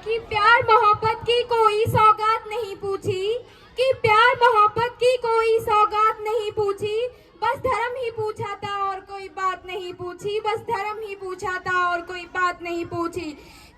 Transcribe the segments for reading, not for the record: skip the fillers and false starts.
कि प्यार मोहब्बत की कोई सौगात नहीं पूछी, कि प्यार मोहब्बत की कोई सौगात नहीं पूछी, बस धर्म ही पूछा था और कोई बात नहीं पूछी, बस धर्म ही पूछा था और कोई बात नहीं पूछी।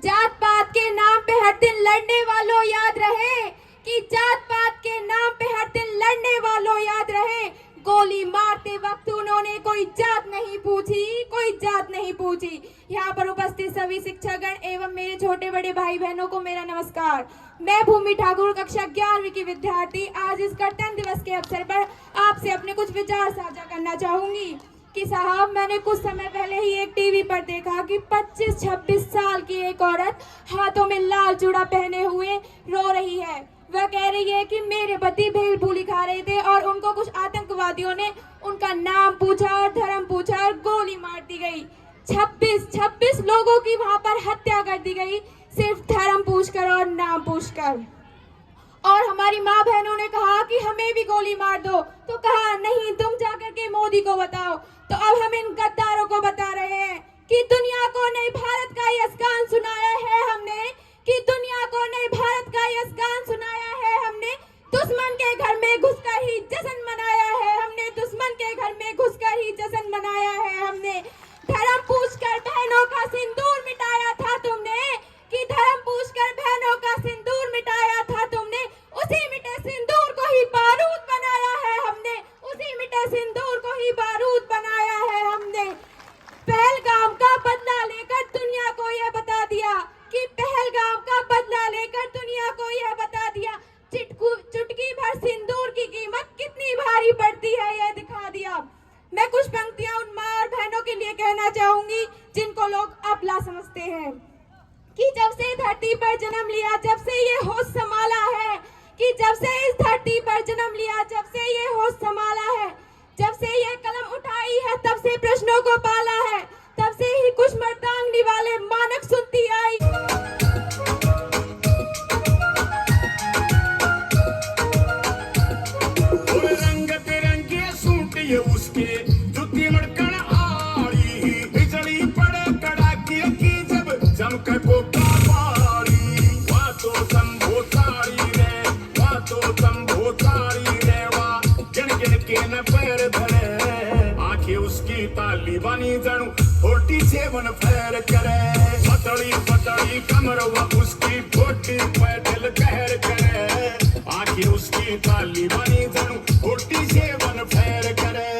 जात पात के नाम पे हर दिन लड़ने वालों याद रहे, कि जात पात के नाम पे हर दिन लड़ने वालों याद रहे, गोली मारते वक्त उन्होंने कोई जात नहीं पूछी, कोई जात नहीं पूछी। यहाँ पर उपस्थित सभी शिक्षकगण एवं मेरे छोटे बड़े भाई बहनों को मेरा नमस्कार। मैं भूमि ठाकुर कक्षा 11वीं की विद्यार्थी आज इस गणतंत्र दिवस के अवसर पर आपसे अपने कुछ विचार साझा करना चाहूंगी कि साहब मैंने कुछ समय पहले ही एक टीवी पर देखा कि 25-26 साल की एक औरत हाथों में लाल चूड़ा पहने हुए रो रही है। वह कह रही है कि मेरे पति भेल पूरी खा रहे थे और उनको कुछ आतंकवादियों ने उनका नाम पूछा और धर्म पूछा और गोली मार दी गई। 26 लोगों की वहां पर हत्या कर दी गई सिर्फ धर्म पूछकर और नाम पूछकर। और हमारी माँ बहनों ने कहा कि हमें भी गोली मार दो, तो कहा नहीं तुम जाकर के मोदी को बताओ। तो अब हम इन गद्दारों को बता रहे हैं कि दुनिया को नए भारत का यश गान सुनाया है हमने, कि दुनिया को नए भारत का यश गान सुनाया है हमने। दुश्मन के घर में घुसकर ही जश्न मनाया है हमने, दुश्मन के घर में घुसकर ही जश्न मनाया है हमने। धर्म पूछकर बहनों का सिंदूर मिटाया था तुमने, कि धर्म पूछकर बहनों का सिंदूर मिटाया था तुमने। उसी मिटे सिंदूर को ही बारूद बनाया है हमने, उसी मिटे सिंदूर को ही बारूद बनाया है हमने। पहलगाम का बदला लेकर दुनिया को यह बता दिया, कि पहलगाम का बदला लेकर दुनिया को यह बता दिया, चुटकी भर सिंदूर की कीमत कितनी भारी पड़ती है यह दिखा दिया। मैं कुछ पंक्तियां उन माँ और बहनों के लिए कहना चाहूंगी जिनको लोग अबला समझते हैं, कि जब से धरती पर जन्म लिया जब से ये होश संभाला है, कि जब से इस धरती पर जन्म लिया जब से ये होश संभाला है, जब से ये कलम उठाई है तब से प्रश्नों को पाला है, तब से ही कुछ मर्दांगनी वाले मानक सुनती आई। रंग बिरंगे सूट ये उसके जुत्ती मड़कन आड़ी, बिजली पड़े कड़ाके की जब चमक को कावाड़ी। वहाँ तो संभो तारी रे, वहाँ तो संभो तारी रे, वाह गिन गिन के न पैर धरे, आंखें उसकी ताली बनी जणू 47 फैर करे। पतली पतली कमर वह उसकी छोटी पैदल कहर करे, आंखें उसकी ताली बनी जणू 47 फैर करे।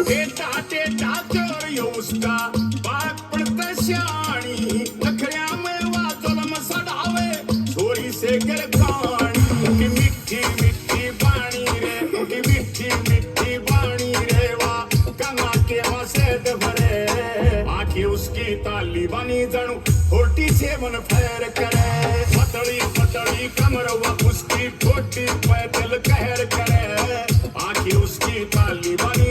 टेटा टेटा चोर यो उसका बात पड़ता श्याणी, नखरिया में वा जुल्म सड़ावे छोरी से गिरकानी। उनकी मिट्टी मिट्टी बाणी रे, उनकी मिट्टी मिट्टी बाणी रे, वा गंगा के मसेद भरे, आंखें उसकी ताली बनी जणू 47 फैर करे। पतली पतली कमर वह उसकी छोटी पैदल कहर करे, आंखें उसकी ताली बनी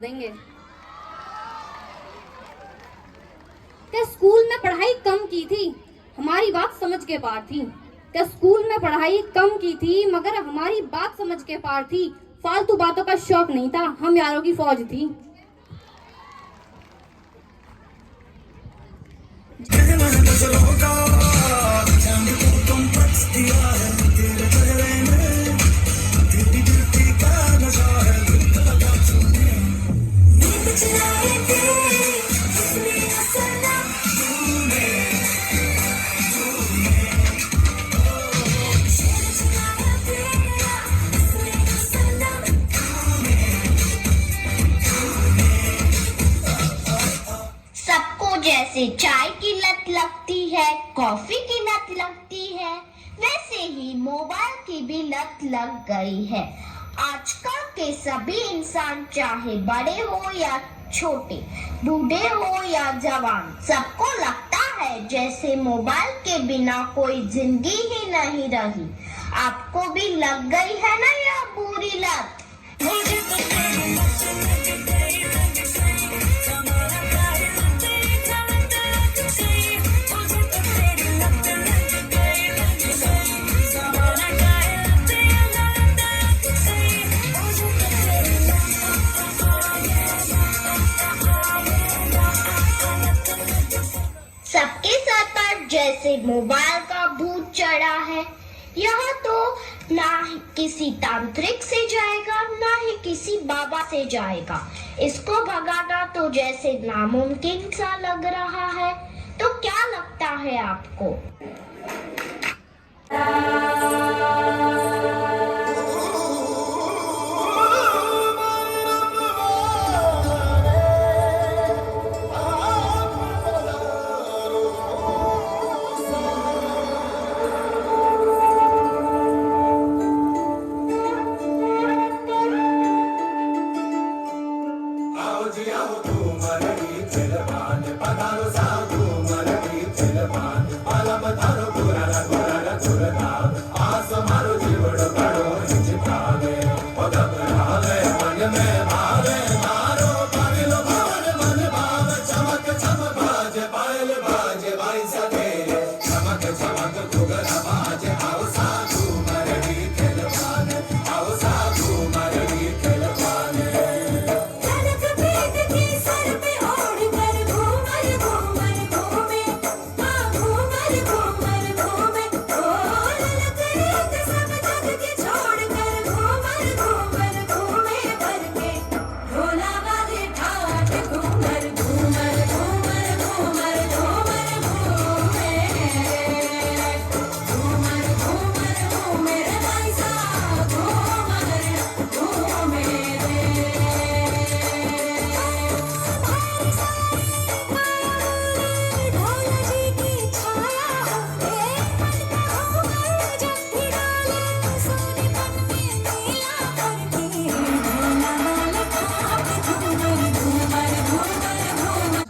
देंगे। स्कूल में पढ़ाई कम की थी, हमारी बात समझ के पार थी। क्या स्कूल में पढ़ाई कम की थी, मगर हमारी बात समझ के पार थी। फालतू बातों का शौक नहीं था, हम यारों की फौज थी। सबको जैसे चाय की लत लगती है, कॉफी की लत लगती है, वैसे ही मोबाइल की भी लत लग गई है। आजकल के सभी इंसान, चाहे बड़े हो या छोटे, बूढ़े हो या जवान, सबको लगता है जैसे मोबाइल के बिना कोई जिंदगी ही नहीं रही। आपको भी लग गई है ना यह बुरी लत? सबके सर पर जैसे मोबाइल का भूत चढ़ा है। यह तो ना ही किसी तांत्रिक से जाएगा, ना ही किसी बाबा से जाएगा। इसको भगाना तो जैसे नामुमकिन सा लग रहा है। तो क्या लगता है आपको?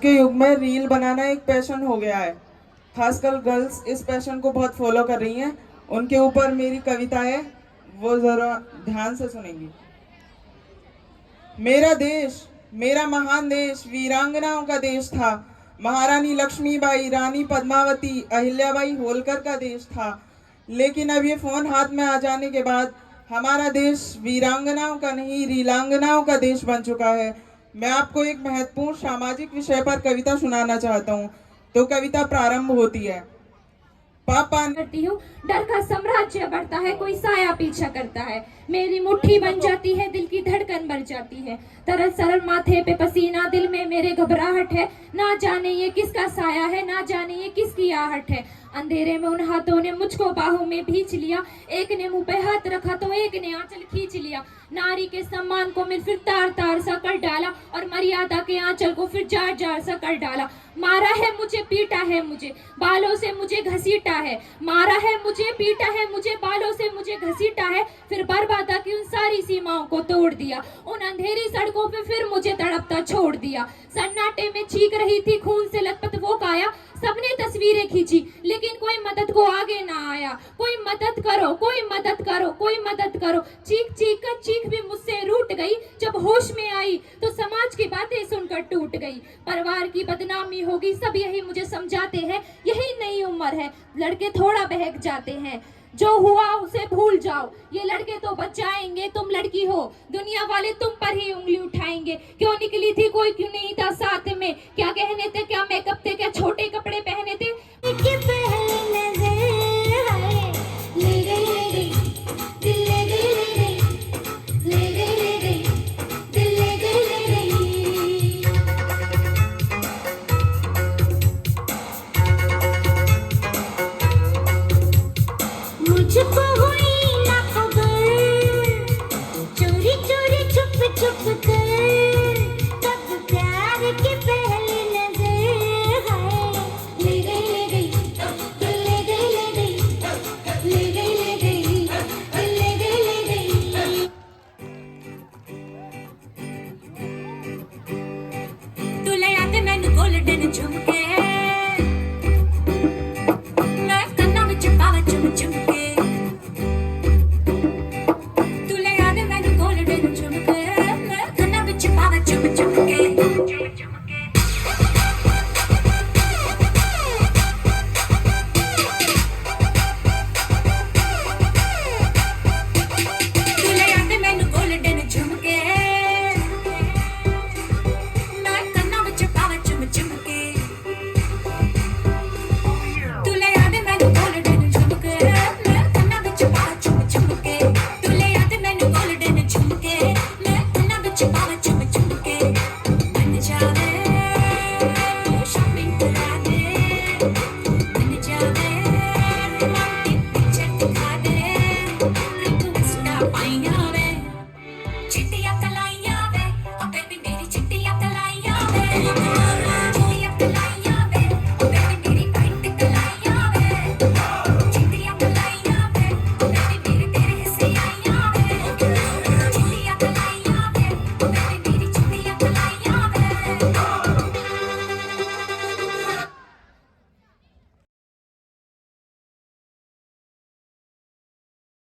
के युग में रील बनाना एक पैशन हो गया है। खासकर गर्ल्स इस पैशन को बहुत फॉलो कर रही हैं। उनके ऊपर मेरी कविता है, वो जरा ध्यान से सुनेंगी। मेरा देश, मेरा महान देश वीरांगनाओं का देश था। महारानी लक्ष्मीबाई, रानी पद्मावती, अहिल्याबाई होलकर का देश था। लेकिन अब ये फोन हाथ में आ जाने के बाद हमारा देश वीरांगनाओं का नहीं, रीलांगनाओं का देश बन चुका है। मैं आपको एक महत्वपूर्ण सामाजिक विषय पर कविता सुनाना चाहता हूँ। तो कविता प्रारंभ होती है। पापा करती हूँ, डर का साम्राज्य बढ़ता है, कोई साया पीछा करता है। मेरी मुट्ठी बन जाती है, दिल की धड़कन बढ़ जाती है। तरल सरल माथे पे पसीना, दिल में मेरे घबराहट है। ना जाने ये किसका साया है, ना जाने ये किसकी आहट है। अंधेरे में उन हाथों ने मुझको बाहों में भींच लिया। एक ने मुंह पे हाथ रखा तो एक ने आंचल खींच लिया। नारी के सम्मान को मैं फिर तार तार सा कर डाला, और मर्यादा के आंचल को फिर जार जार सा कर डाला। मारा है मुझे, पीटा है मुझे, बालों से मुझे घसीटा है। मारा है मुझे, पीटा है मुझे, बालों से मुझे घसीटा है। फिर बर्बादा की उन सारी सीमाओं को तोड़ दिया। उन अंधेरी सड़कों पे फिर मुझे तड़पता छोड़ दिया। सन्नाटे में चीख रही थी खून से लथपथ वो काया। सबने तस्वीरें खींची, लेकिन कोई मदद को आगे ना आया। कोई मदद करो, कोई मदद करो, कोई मदद करो। चीख चीख कर चीख भी मुझसे रूठ गई। जब होश में आई तो समाज की बातें सुनकर टूट गई। परिवार की बदनामी होगी, सब यही मुझे समझाते हैं। यही नई उम्र है, लड़के थोड़ा बहक जाते हैं। जो हुआ उसे भूल जाओ, ये लड़के तो बच जाएंगे, तुम लड़की हो, दुनिया वाले तुम पर ही उंगली उठाएंगे। क्यों निकली थी, कोई क्यों नहीं था साथ में, क्या गहने थे, क्या मेकअप थे, क्या छोटे कपड़े पहने